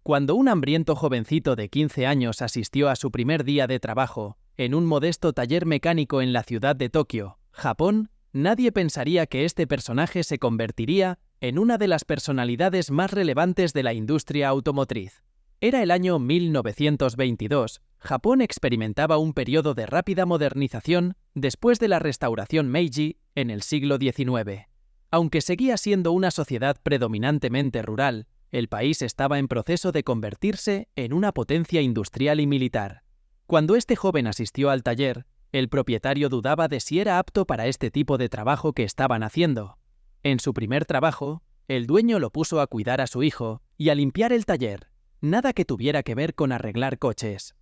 Cuando un hambriento jovencito de 15 años asistió a su primer día de trabajo en un modesto taller mecánico en la ciudad de Tokio, Japón, nadie pensaría que este personaje se convertiría en una de las personalidades más relevantes de la industria automotriz. Era el año 1922. Japón experimentaba un periodo de rápida modernización después de la restauración Meiji en el siglo XIX. Aunque seguía siendo una sociedad predominantemente rural, el país estaba en proceso de convertirse en una potencia industrial y militar. Cuando este joven asistió al taller, el propietario dudaba de si era apto para este tipo de trabajo que estaban haciendo. En su primer trabajo, el dueño lo puso a cuidar a su hijo y a limpiar el taller, nada que tuviera que ver con arreglar coches.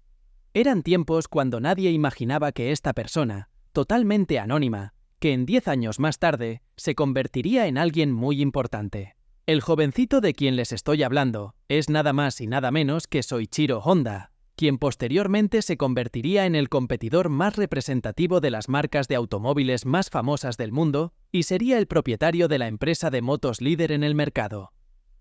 Eran tiempos cuando nadie imaginaba que esta persona, totalmente anónima, que en 10 años más tarde se convertiría en alguien muy importante. El jovencito de quien les estoy hablando es nada más y nada menos que Soichiro Honda, quien posteriormente se convertiría en el competidor más representativo de las marcas de automóviles más famosas del mundo y sería el propietario de la empresa de motos líder en el mercado.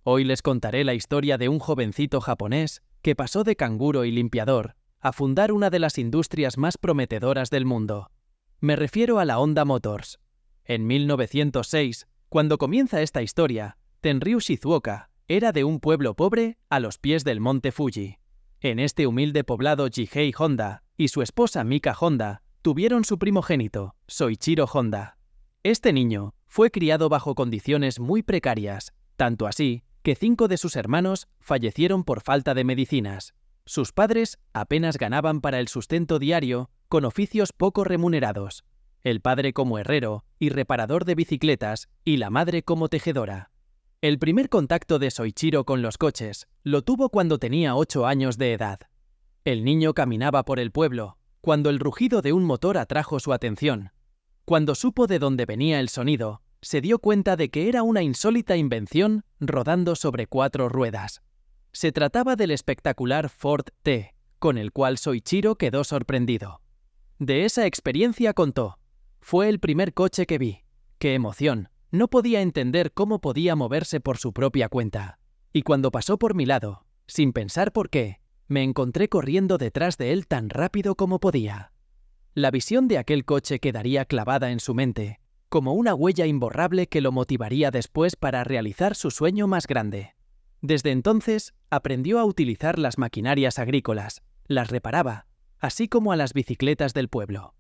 Hoy les contaré la historia de un jovencito japonés que pasó de canguro y limpiador a fundar una de las industrias más prometedoras del mundo. Me refiero a la Honda Motors. En 1906, cuando comienza esta historia, Tenryu Shizuoka era de un pueblo pobre a los pies del monte Fuji. En este humilde poblado Jihei Honda y su esposa Mika Honda tuvieron su primogénito, Soichiro Honda. Este niño fue criado bajo condiciones muy precarias, tanto así que 5 de sus hermanos fallecieron por falta de medicinas. Sus padres apenas ganaban para el sustento diario con oficios poco remunerados, el padre como herrero y reparador de bicicletas y la madre como tejedora. El primer contacto de Soichiro con los coches lo tuvo cuando tenía 8 años de edad. El niño caminaba por el pueblo, cuando el rugido de un motor atrajo su atención. Cuando supo de dónde venía el sonido, se dio cuenta de que era una insólita invención rodando sobre 4 ruedas. Se trataba del espectacular Ford T, con el cual Soichiro quedó sorprendido. De esa experiencia contó: «Fue el primer coche que vi. ¡Qué emoción! No podía entender cómo podía moverse por su propia cuenta. Y cuando pasó por mi lado, sin pensar por qué, me encontré corriendo detrás de él tan rápido como podía». La visión de aquel coche quedaría clavada en su mente, como una huella imborrable que lo motivaría después para realizar su sueño más grande. Desde entonces, aprendió a utilizar las maquinarias agrícolas, las reparaba, así como a las bicicletas del pueblo.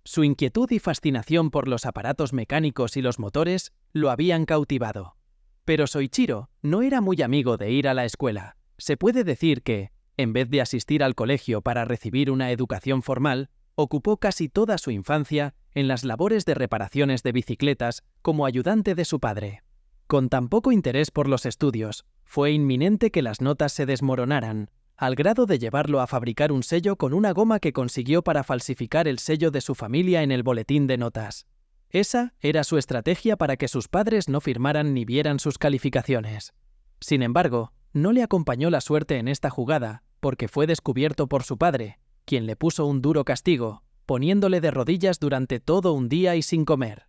Su inquietud y fascinación por los aparatos mecánicos y los motores lo habían cautivado. Pero Soichiro no era muy amigo de ir a la escuela. Se puede decir que, en vez de asistir al colegio para recibir una educación formal, ocupó casi toda su infancia en las labores de reparaciones de bicicletas como ayudante de su padre. Con tan poco interés por los estudios, fue inminente que las notas se desmoronaran, al grado de llevarlo a fabricar un sello con una goma que consiguió para falsificar el sello de su familia en el boletín de notas. Esa era su estrategia para que sus padres no firmaran ni vieran sus calificaciones. Sin embargo, no le acompañó la suerte en esta jugada, porque fue descubierto por su padre, quien le puso un duro castigo, poniéndole de rodillas durante todo un día y sin comer.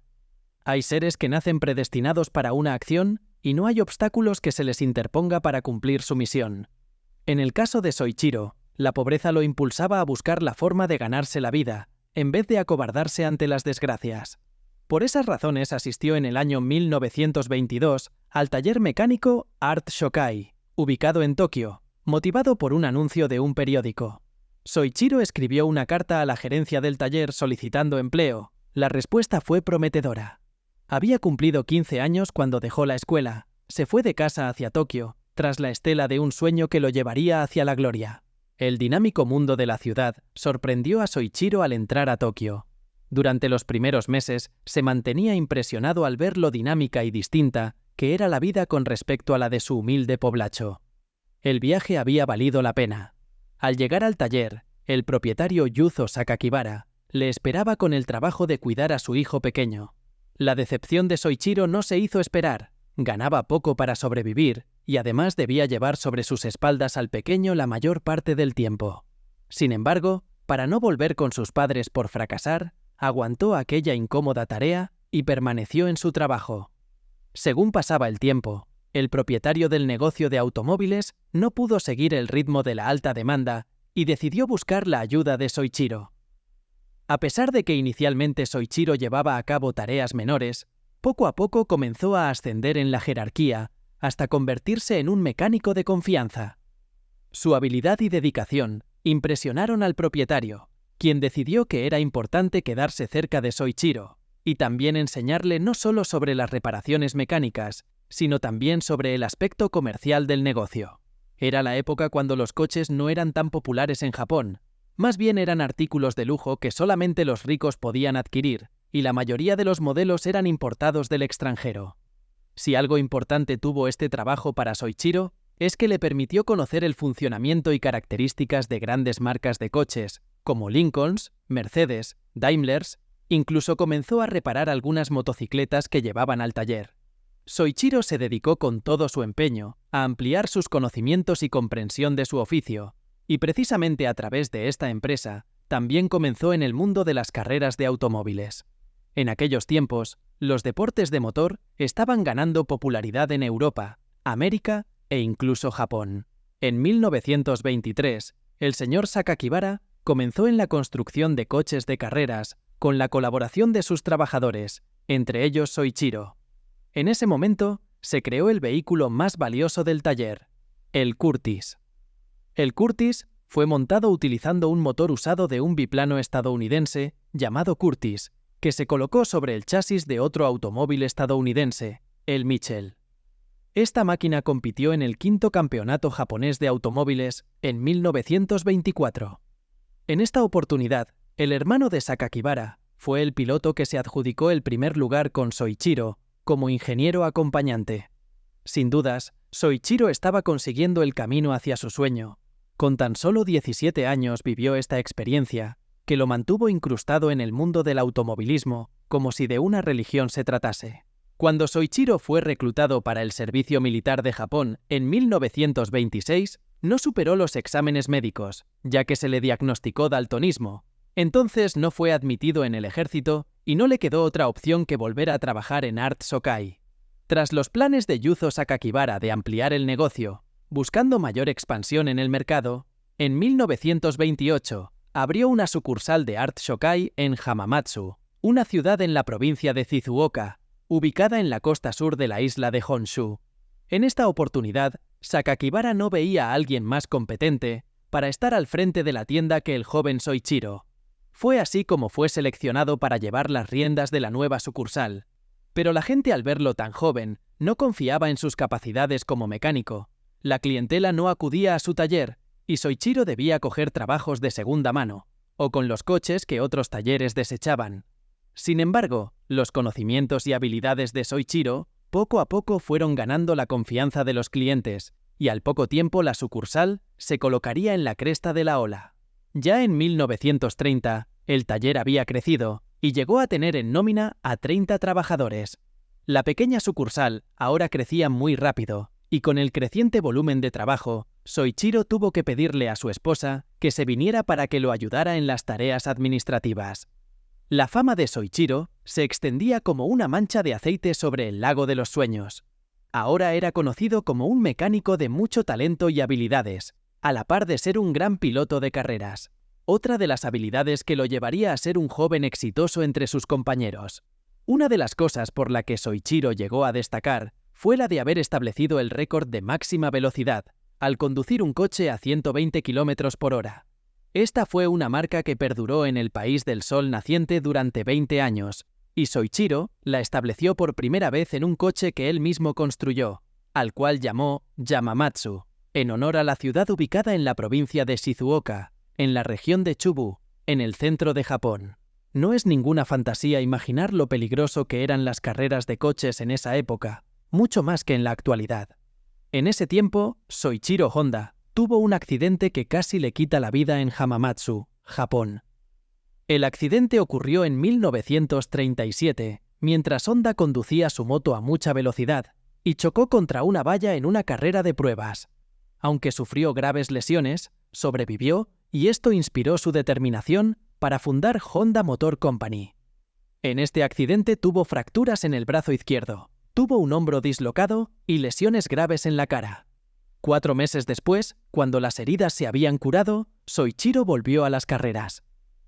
Hay seres que nacen predestinados para una acción y no hay obstáculos que se les interponga para cumplir su misión. En el caso de Soichiro, la pobreza lo impulsaba a buscar la forma de ganarse la vida, en vez de acobardarse ante las desgracias. Por esas razones asistió en el año 1922 al taller mecánico Art Shokai, ubicado en Tokio, motivado por un anuncio de un periódico. Soichiro escribió una carta a la gerencia del taller solicitando empleo. La respuesta fue prometedora. Había cumplido 15 años cuando dejó la escuela, se fue de casa hacia Tokio, tras la estela de un sueño que lo llevaría hacia la gloria. El dinámico mundo de la ciudad sorprendió a Soichiro al entrar a Tokio. Durante los primeros meses se mantenía impresionado al ver lo dinámica y distinta que era la vida con respecto a la de su humilde poblacho. El viaje había valido la pena. Al llegar al taller, el propietario Yuzo Sakakibara le esperaba con el trabajo de cuidar a su hijo pequeño. La decepción de Soichiro no se hizo esperar. Ganaba poco para sobrevivir y además debía llevar sobre sus espaldas al pequeño la mayor parte del tiempo. Sin embargo, para no volver con sus padres por fracasar, aguantó aquella incómoda tarea y permaneció en su trabajo. Según pasaba el tiempo, El propietario del negocio de automóviles no pudo seguir el ritmo de la alta demanda y decidió buscar la ayuda de Soichiro. A pesar de que inicialmente Soichiro llevaba a cabo tareas menores, poco a poco comenzó a ascender en la jerarquía hasta convertirse en un mecánico de confianza. Su habilidad y dedicación impresionaron al propietario, quien decidió que era importante quedarse cerca de Soichiro y también enseñarle no solo sobre las reparaciones mecánicas, sino también sobre el aspecto comercial del negocio. Era la época cuando los coches no eran tan populares en Japón, más bien eran artículos de lujo que solamente los ricos podían adquirir, y la mayoría de los modelos eran importados del extranjero. Si algo importante tuvo este trabajo para Soichiro, es que le permitió conocer el funcionamiento y características de grandes marcas de coches, como Lincolns, Mercedes, Daimlers, incluso comenzó a reparar algunas motocicletas que llevaban al taller. Soichiro se dedicó con todo su empeño a ampliar sus conocimientos y comprensión de su oficio, y precisamente a través de esta empresa también comenzó en el mundo de las carreras de automóviles. En aquellos tiempos, los deportes de motor estaban ganando popularidad en Europa, América e incluso Japón. En 1923, el señor Sakakibara comenzó en la construcción de coches de carreras con la colaboración de sus trabajadores, entre ellos Soichiro. En ese momento, se creó el vehículo más valioso del taller, el Curtiss. El Curtiss fue montado utilizando un motor usado de un biplano estadounidense llamado Curtiss, que se colocó sobre el chasis de otro automóvil estadounidense, el Mitchell. Esta máquina compitió en el quinto campeonato japonés de automóviles en 1924. En esta oportunidad, el hermano de Sakakibara fue el piloto que se adjudicó el primer lugar con Soichiro como ingeniero acompañante. Sin dudas, Soichiro estaba consiguiendo el camino hacia su sueño. Con tan solo 17 años vivió esta experiencia, que lo mantuvo incrustado en el mundo del automovilismo, como si de una religión se tratase. Cuando Soichiro fue reclutado para el servicio militar de Japón en 1926, no superó los exámenes médicos, ya que se le diagnosticó daltonismo. Entonces no fue admitido en el ejército y no le quedó otra opción que volver a trabajar en Art Sokai. Tras los planes de Yuzo Sakakibara de ampliar el negocio, buscando mayor expansión en el mercado, en 1928 abrió una sucursal de Art Shokai en Hamamatsu, una ciudad en la provincia de Shizuoka, ubicada en la costa sur de la isla de Honshu. En esta oportunidad, Sakakibara no veía a alguien más competente para estar al frente de la tienda que el joven Soichiro. Fue así como fue seleccionado para llevar las riendas de la nueva sucursal. Pero la gente al verlo tan joven no confiaba en sus capacidades como mecánico. La clientela no acudía a su taller y Soichiro debía coger trabajos de segunda mano, o con los coches que otros talleres desechaban. Sin embargo, los conocimientos y habilidades de Soichiro poco a poco fueron ganando la confianza de los clientes, y al poco tiempo la sucursal se colocaría en la cresta de la ola. Ya en 1930, el taller había crecido y llegó a tener en nómina a 30 trabajadores. La pequeña sucursal ahora crecía muy rápido, y con el creciente volumen de trabajo, Soichiro tuvo que pedirle a su esposa que se viniera para que lo ayudara en las tareas administrativas. La fama de Soichiro se extendía como una mancha de aceite sobre el lago de los sueños. Ahora era conocido como un mecánico de mucho talento y habilidades, a la par de ser un gran piloto de carreras. Otra de las habilidades que lo llevaría a ser un joven exitoso entre sus compañeros. Una de las cosas por la que Soichiro llegó a destacar fue la de haber establecido el récord de máxima velocidad, al conducir un coche a 120 km por hora. Esta fue una marca que perduró en el país del sol naciente durante 20 años, y Soichiro la estableció por primera vez en un coche que él mismo construyó, al cual llamó Yamamatsu, en honor a la ciudad ubicada en la provincia de Shizuoka, en la región de Chubu, en el centro de Japón. No es ninguna fantasía imaginar lo peligroso que eran las carreras de coches en esa época, mucho más que en la actualidad. En ese tiempo, Soichiro Honda tuvo un accidente que casi le quita la vida en Hamamatsu, Japón. El accidente ocurrió en 1937, mientras Honda conducía su moto a mucha velocidad, y chocó contra una valla en una carrera de pruebas. Aunque sufrió graves lesiones, sobrevivió y esto inspiró su determinación para fundar Honda Motor Company. En este accidente tuvo fracturas en el brazo izquierdo, tuvo un hombro dislocado y lesiones graves en la cara. 4 meses después, cuando las heridas se habían curado, Soichiro volvió a las carreras.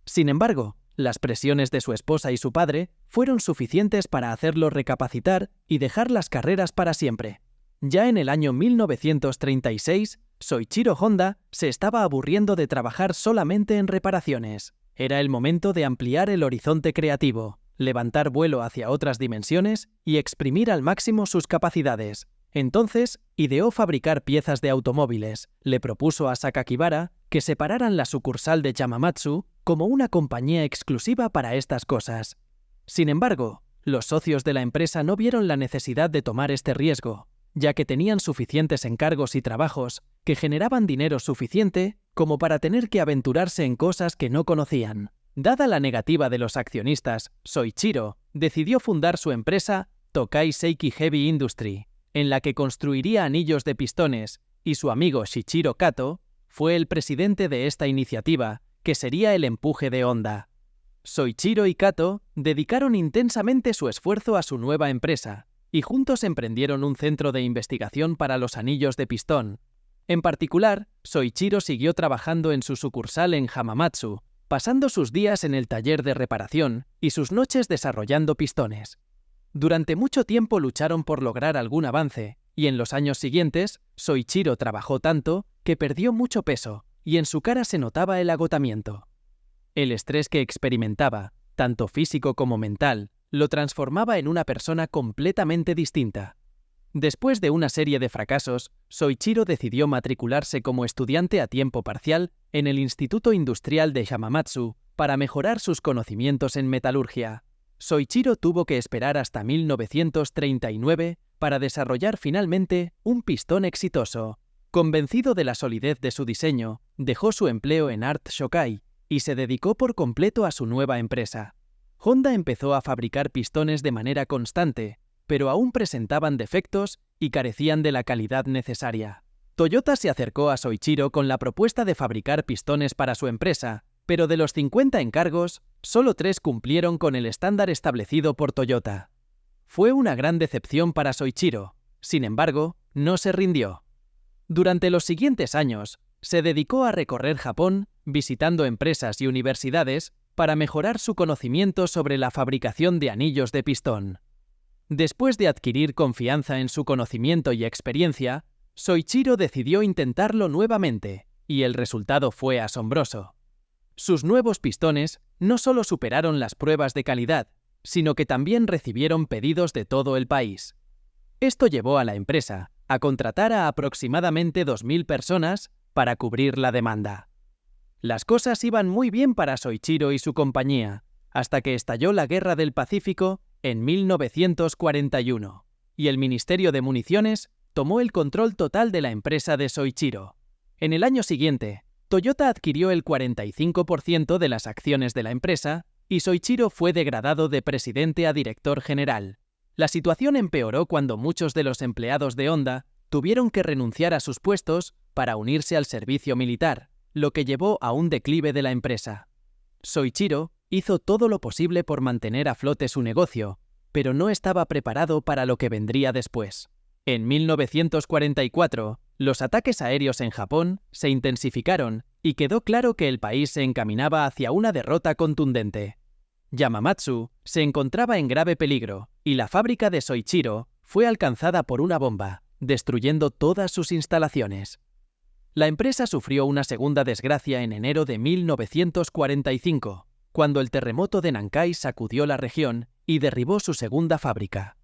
Sin embargo, las presiones de su esposa y su padre fueron suficientes para hacerlo recapacitar y dejar las carreras para siempre. Ya en el año 1936, Soichiro Honda se estaba aburriendo de trabajar solamente en reparaciones. Era el momento de ampliar el horizonte creativo, levantar vuelo hacia otras dimensiones y exprimir al máximo sus capacidades. Entonces, ideó fabricar piezas de automóviles. Le propuso a Sakakibara que separaran la sucursal de Yamamatsu como una compañía exclusiva para estas cosas. Sin embargo, los socios de la empresa no vieron la necesidad de tomar este riesgo, ya que tenían suficientes encargos y trabajos que generaban dinero suficiente como para tener que aventurarse en cosas que no conocían. Dada la negativa de los accionistas, Soichiro decidió fundar su empresa Tokai Seiki Heavy Industry, en la que construiría anillos de pistones, y su amigo Shichiro Kato fue el presidente de esta iniciativa, que sería el empuje de Honda. Soichiro y Kato dedicaron intensamente su esfuerzo a su nueva empresa, y juntos emprendieron un centro de investigación para los anillos de pistón. En particular, Soichiro siguió trabajando en su sucursal en Hamamatsu, pasando sus días en el taller de reparación y sus noches desarrollando pistones. Durante mucho tiempo lucharon por lograr algún avance, y en los años siguientes, Soichiro trabajó tanto que perdió mucho peso, y en su cara se notaba el agotamiento. El estrés que experimentaba, tanto físico como mental, lo transformaba en una persona completamente distinta. Después de una serie de fracasos, Soichiro decidió matricularse como estudiante a tiempo parcial en el Instituto Industrial de Hamamatsu para mejorar sus conocimientos en metalurgia. Soichiro tuvo que esperar hasta 1939 para desarrollar finalmente un pistón exitoso. Convencido de la solidez de su diseño, dejó su empleo en Art Shokai y se dedicó por completo a su nueva empresa. Honda empezó a fabricar pistones de manera constante, pero aún presentaban defectos y carecían de la calidad necesaria. Toyota se acercó a Soichiro con la propuesta de fabricar pistones para su empresa, pero de los 50 encargos, solo 3 cumplieron con el estándar establecido por Toyota. Fue una gran decepción para Soichiro. Sin embargo, no se rindió. Durante los siguientes años, se dedicó a recorrer Japón, visitando empresas y universidades para mejorar su conocimiento sobre la fabricación de anillos de pistón. Después de adquirir confianza en su conocimiento y experiencia, Soichiro decidió intentarlo nuevamente, y el resultado fue asombroso. Sus nuevos pistones no solo superaron las pruebas de calidad, sino que también recibieron pedidos de todo el país. Esto llevó a la empresa a contratar a aproximadamente 2.000 personas para cubrir la demanda. Las cosas iban muy bien para Soichiro y su compañía, hasta que estalló la Guerra del Pacífico en 1941, y el Ministerio de Municiones tomó el control total de la empresa de Soichiro. En el año siguiente, Toyota adquirió el 45% de las acciones de la empresa y Soichiro fue degradado de presidente a director general. La situación empeoró cuando muchos de los empleados de Honda tuvieron que renunciar a sus puestos para unirse al servicio militar, lo que llevó a un declive de la empresa. Soichiro hizo todo lo posible por mantener a flote su negocio, pero no estaba preparado para lo que vendría después. En 1944, los ataques aéreos en Japón se intensificaron y quedó claro que el país se encaminaba hacia una derrota contundente. Yamamatsu se encontraba en grave peligro y la fábrica de Soichiro fue alcanzada por una bomba, destruyendo todas sus instalaciones. La empresa sufrió una segunda desgracia en enero de 1945, cuando el terremoto de Nankai sacudió la región y derribó su segunda fábrica.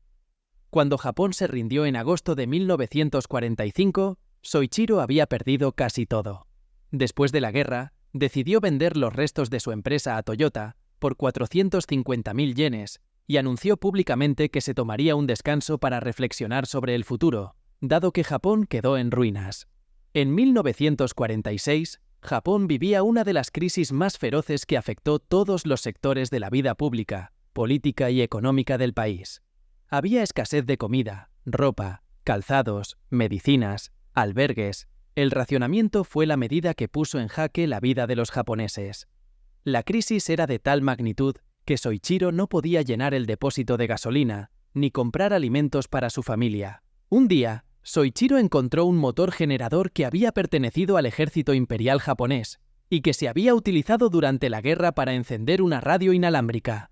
Cuando Japón se rindió en agosto de 1945, Soichiro había perdido casi todo. Después de la guerra, decidió vender los restos de su empresa a Toyota por 450.000 yenes y anunció públicamente que se tomaría un descanso para reflexionar sobre el futuro, dado que Japón quedó en ruinas. En 1946, Japón vivía una de las crisis más feroces que afectó todos los sectores de la vida pública, política y económica del país. Había escasez de comida, ropa, calzados, medicinas, albergues. El racionamiento fue la medida que puso en jaque la vida de los japoneses. La crisis era de tal magnitud que Soichiro no podía llenar el depósito de gasolina ni comprar alimentos para su familia. Un día, Soichiro encontró un motor generador que había pertenecido al ejército imperial japonés y que se había utilizado durante la guerra para encender una radio inalámbrica.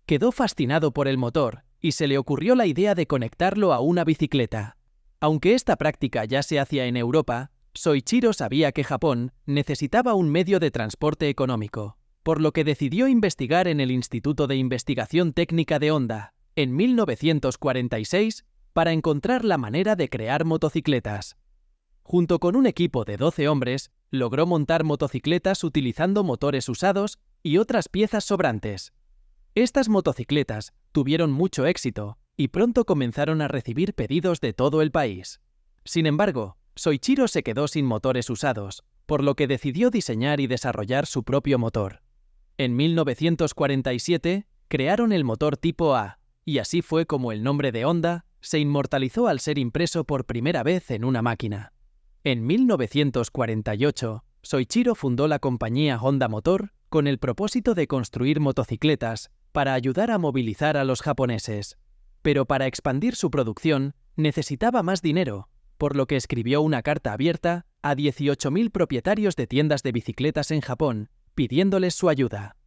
Quedó fascinado por el motor y se le ocurrió la idea de conectarlo a una bicicleta. Aunque esta práctica ya se hacía en Europa, Soichiro sabía que Japón necesitaba un medio de transporte económico, por lo que decidió investigar en el Instituto de Investigación Técnica de Honda, en 1946, para encontrar la manera de crear motocicletas. Junto con un equipo de 12 hombres, logró montar motocicletas utilizando motores usados y otras piezas sobrantes. Estas motocicletas tuvieron mucho éxito y pronto comenzaron a recibir pedidos de todo el país. Sin embargo, Soichiro se quedó sin motores usados, por lo que decidió diseñar y desarrollar su propio motor. En 1947 crearon el motor tipo A, y así fue como el nombre de Honda se inmortalizó al ser impreso por primera vez en una máquina. En 1948, Soichiro fundó la compañía Honda Motor con el propósito de construir motocicletas para ayudar a movilizar a los japoneses. Pero para expandir su producción necesitaba más dinero, por lo que escribió una carta abierta a 18.000 propietarios de tiendas de bicicletas en Japón, pidiéndoles su ayuda.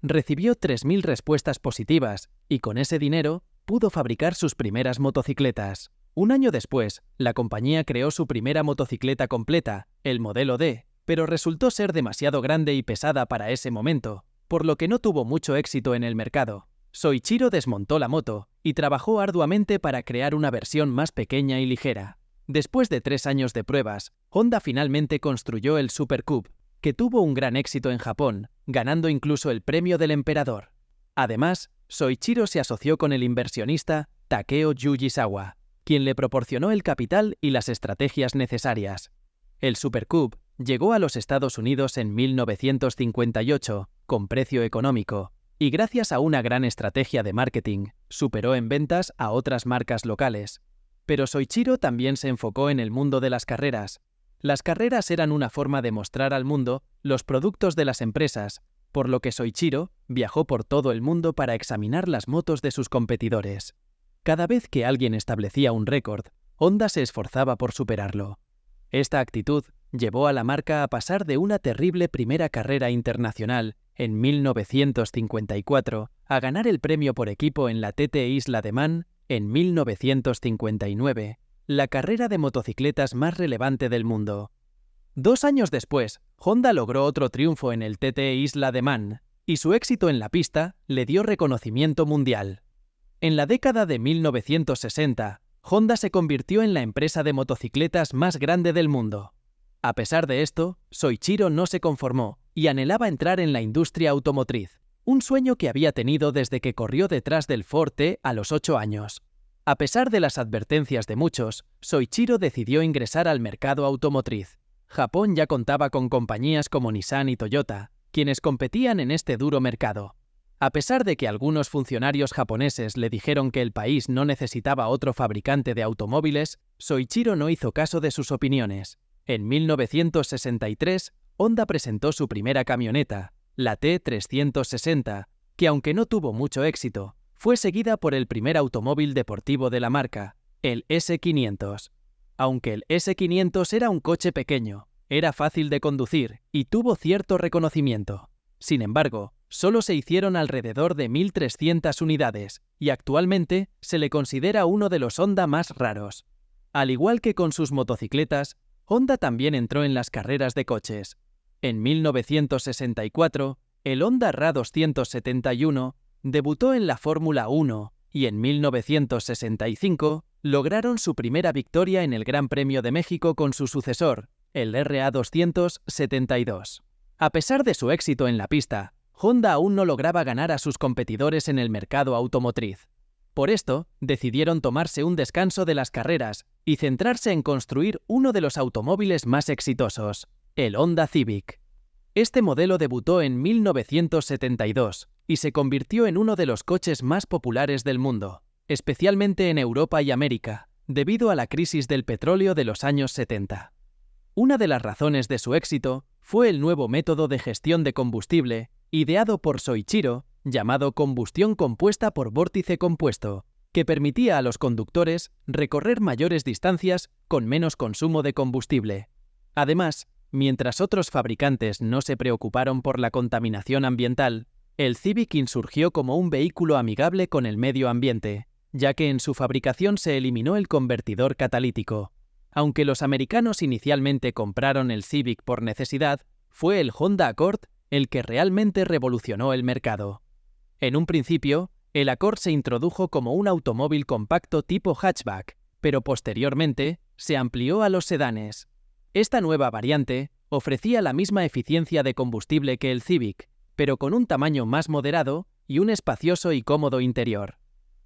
Recibió 3.000 respuestas positivas y con ese dinero pudo fabricar sus primeras motocicletas. Un año después, la compañía creó su primera motocicleta completa, el modelo D, pero resultó ser demasiado grande y pesada para ese momento, por lo que no tuvo mucho éxito en el mercado. Soichiro desmontó la moto y trabajó arduamente para crear una versión más pequeña y ligera. Después de 3 años de pruebas, Honda finalmente construyó el Super Cube, que tuvo un gran éxito en Japón, ganando incluso el premio del emperador. Además, Soichiro se asoció con el inversionista Takeo Yujisawa, quien le proporcionó el capital y las estrategias necesarias. El Super Cube llegó a los Estados Unidos en 1958, con precio económico, y gracias a una gran estrategia de marketing, superó en ventas a otras marcas locales. Pero Soichiro también se enfocó en el mundo de las carreras. Las carreras eran una forma de mostrar al mundo los productos de las empresas, por lo que Soichiro viajó por todo el mundo para examinar las motos de sus competidores. Cada vez que alguien establecía un récord, Honda se esforzaba por superarlo. Esta actitud llevó a la marca a pasar de una terrible primera carrera internacional en 1954 a ganar el premio por equipo en la TT Isla de Man en 1959, la carrera de motocicletas más relevante del mundo. 2 años después, Honda logró otro triunfo en el TT Isla de Man, y su éxito en la pista le dio reconocimiento mundial. En la década de 1960, Honda se convirtió en la empresa de motocicletas más grande del mundo. A pesar de esto, Soichiro no se conformó y anhelaba entrar en la industria automotriz, un sueño que había tenido desde que corrió detrás del Ford T a los 8 años. A pesar de las advertencias de muchos, Soichiro decidió ingresar al mercado automotriz. Japón ya contaba con compañías como Nissan y Toyota, quienes competían en este duro mercado. A pesar de que algunos funcionarios japoneses le dijeron que el país no necesitaba otro fabricante de automóviles, Soichiro no hizo caso de sus opiniones. En 1963, Honda presentó su primera camioneta, la T360, que aunque no tuvo mucho éxito, fue seguida por el primer automóvil deportivo de la marca, el S500. Aunque el S500 era un coche pequeño, era fácil de conducir y tuvo cierto reconocimiento. Sin embargo, solo se hicieron alrededor de 1.300 unidades y actualmente se le considera uno de los Honda más raros. Al igual que con sus motocicletas, Honda también entró en las carreras de coches. En 1964, el Honda RA271 debutó en la Fórmula 1 y en 1965 lograron su primera victoria en el Gran Premio de México con su sucesor, el RA272. A pesar de su éxito en la pista, Honda aún no lograba ganar a sus competidores en el mercado automotriz. Por esto, decidieron tomarse un descanso de las carreras y centrarse en construir uno de los automóviles más exitosos, el Honda Civic. Este modelo debutó en 1972 y se convirtió en uno de los coches más populares del mundo, especialmente en Europa y América, debido a la crisis del petróleo de los años 70. Una de las razones de su éxito fue el nuevo método de gestión de combustible ideado por Soichiro, llamado combustión compuesta por vórtice compuesto. que permitía a los conductores recorrer mayores distancias con menos consumo de combustible. Además, mientras otros fabricantes no se preocuparon por la contaminación ambiental, el Civic insurgió como un vehículo amigable con el medio ambiente, ya que en su fabricación se eliminó el convertidor catalítico. Aunque los americanos inicialmente compraron el Civic por necesidad, fue el Honda Accord el que realmente revolucionó el mercado. En un principio, el Accord se introdujo como un automóvil compacto tipo hatchback, pero posteriormente se amplió a los sedanes. Esta nueva variante ofrecía la misma eficiencia de combustible que el Civic, pero con un tamaño más moderado y un espacioso y cómodo interior.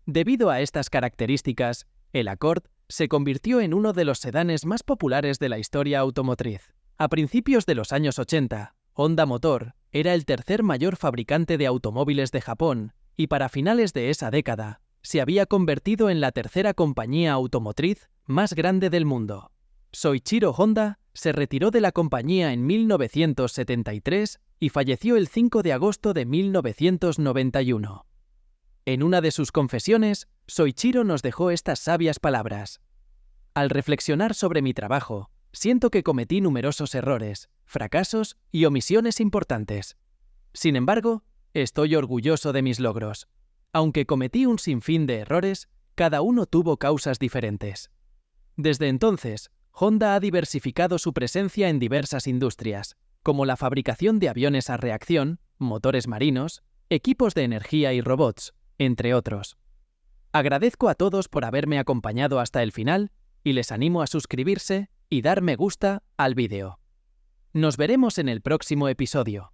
Debido a estas características, el Accord se convirtió en uno de los sedanes más populares de la historia automotriz. A principios de los años 80, Honda Motor era el tercer mayor fabricante de automóviles de Japón y para finales de esa década se había convertido en la tercera compañía automotriz más grande del mundo. Soichiro Honda se retiró de la compañía en 1973 y falleció el 5 de agosto de 1991. En una de sus confesiones, Soichiro nos dejó estas sabias palabras. Al reflexionar sobre mi trabajo, siento que cometí numerosos errores, fracasos y omisiones importantes. Sin embargo, estoy orgulloso de mis logros. Aunque cometí un sinfín de errores, cada uno tuvo causas diferentes. Desde entonces, Honda ha diversificado su presencia en diversas industrias, como la fabricación de aviones a reacción, motores marinos, equipos de energía y robots, entre otros. Agradezco a todos por haberme acompañado hasta el final y les animo a suscribirse y dar me gusta al vídeo. Nos veremos en el próximo episodio.